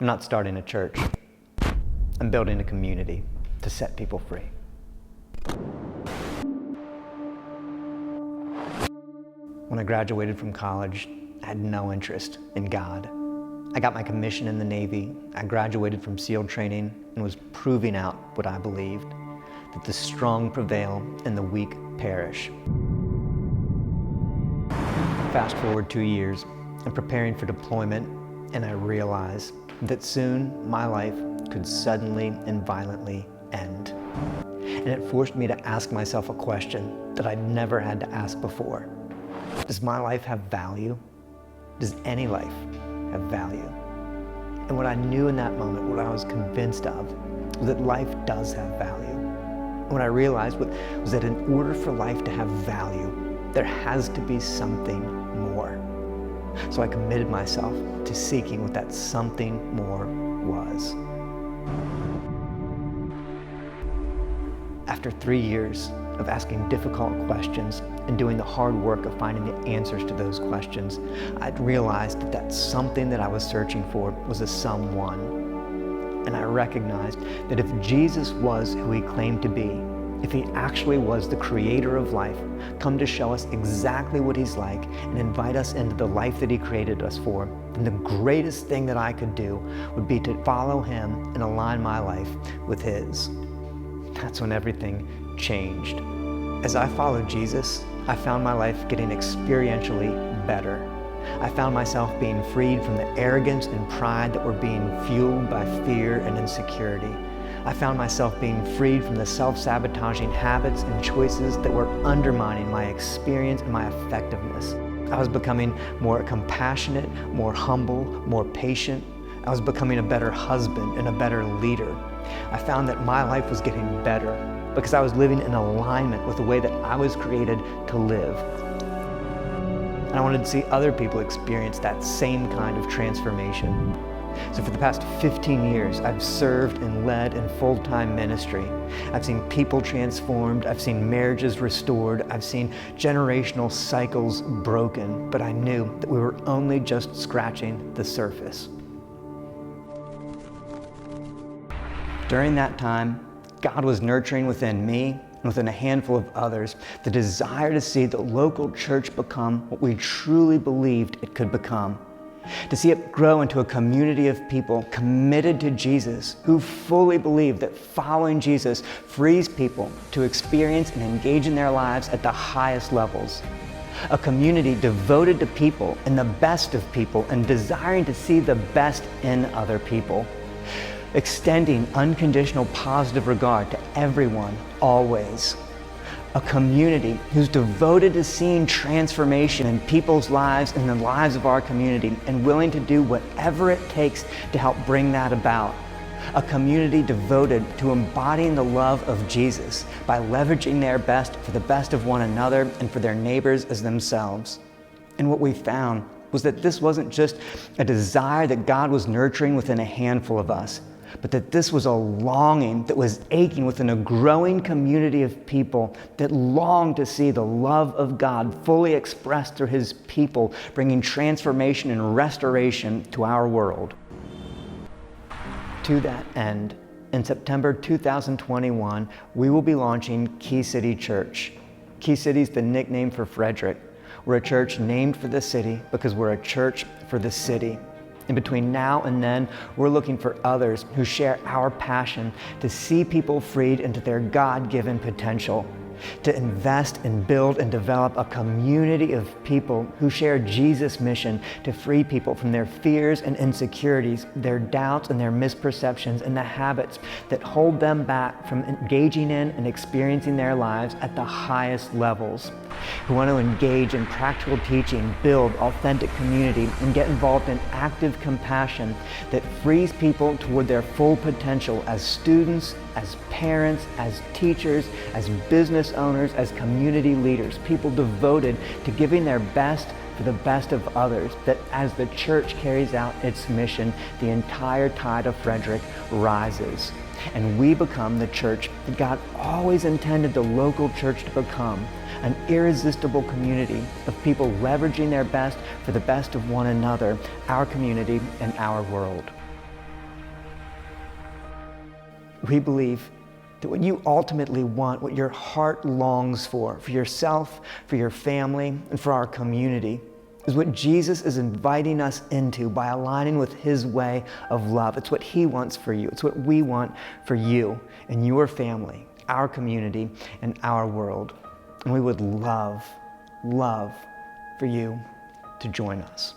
I'm not starting a church. I'm building a community to set people free. When I graduated from college, I had no interest in God. I got my commission in the Navy. I graduated from SEAL training and was proving out what I believed, that the strong prevail and the weak perish. Fast forward 2 years, I'm preparing for deployment, and I realize that soon my life could suddenly and violently end. And it forced me to ask myself a question that I'd never had to ask before. Does my life have value? Does any life have value? And what I knew in that moment, what I was convinced of, was that life does have value. And what I realized was that in order for life to have value, there has to be something more. So I committed myself to seeking what that something more was. After 3 years of asking difficult questions and doing the hard work of finding the answers to those questions, I'd realized that that something that I was searching for was a someone. And I recognized that if Jesus was who he claimed to be, if he actually was the creator of life, come to show us exactly what he's like and invite us into the life that he created us for, then the greatest thing that I could do would be to follow him and align my life with his. That's when everything changed. As I followed Jesus, I found my life getting experientially better. I found myself being freed from the arrogance and pride that were being fueled by fear and insecurity. I found myself being freed from the self-sabotaging habits and choices that were undermining my experience and my effectiveness. I was becoming more compassionate, more humble, more patient. I was becoming a better husband and a better leader. I found that my life was getting better because I was living in alignment with the way that I was created to live. And I wanted to see other people experience that same kind of transformation. So for the past 15 years, I've served and led in full-time ministry. I've seen people transformed, I've seen marriages restored, I've seen generational cycles broken, but I knew that we were only just scratching the surface. During that time, God was nurturing within me and within a handful of others the desire to see the local church become what we truly believed it could become. To see it grow into a community of people committed to Jesus, who fully believe that following Jesus frees people to experience and engage in their lives at the highest levels. A community devoted to people and the best of people and desiring to see the best in other people. Extending unconditional positive regard to everyone, always. A community who's devoted to seeing transformation in people's lives and the lives of our community and willing to do whatever it takes to help bring that about. A community devoted to embodying the love of Jesus by leveraging their best for the best of one another and for their neighbors as themselves. And what we found was that this wasn't just a desire that God was nurturing within a handful of us, but that this was a longing that was aching within a growing community of people that longed to see the love of God fully expressed through his people, bringing transformation and restoration to our world. To that end, in September 2021, we will be launching Key City Church. Key City is the nickname for Frederick. We're a church named for the city because we're a church for the city. And between now and then, we're looking for others who share our passion to see people freed into their God-given potential, to invest and build and develop a community of people who share Jesus' mission to free people from their fears and insecurities, their doubts and their misperceptions and the habits that hold them back from engaging in and experiencing their lives at the highest levels, who want to engage in practical teaching, build authentic community, and get involved in active compassion that frees people toward their full potential as students, as parents, as teachers, as business owners, as community leaders, people devoted to giving their best for the best of others, that as the church carries out its mission, the entire tide of Frederick rises. And we become the church that God always intended the local church to become, an irresistible community of people leveraging their best for the best of one another, our community, and our world. we believe that what you ultimately want, what your heart longs for yourself, for your family, and for our community, is what Jesus is inviting us into by aligning with his way of love. It's what he wants for you. It's what we want for you and your family, our community, and our world. And we would love for you to join us.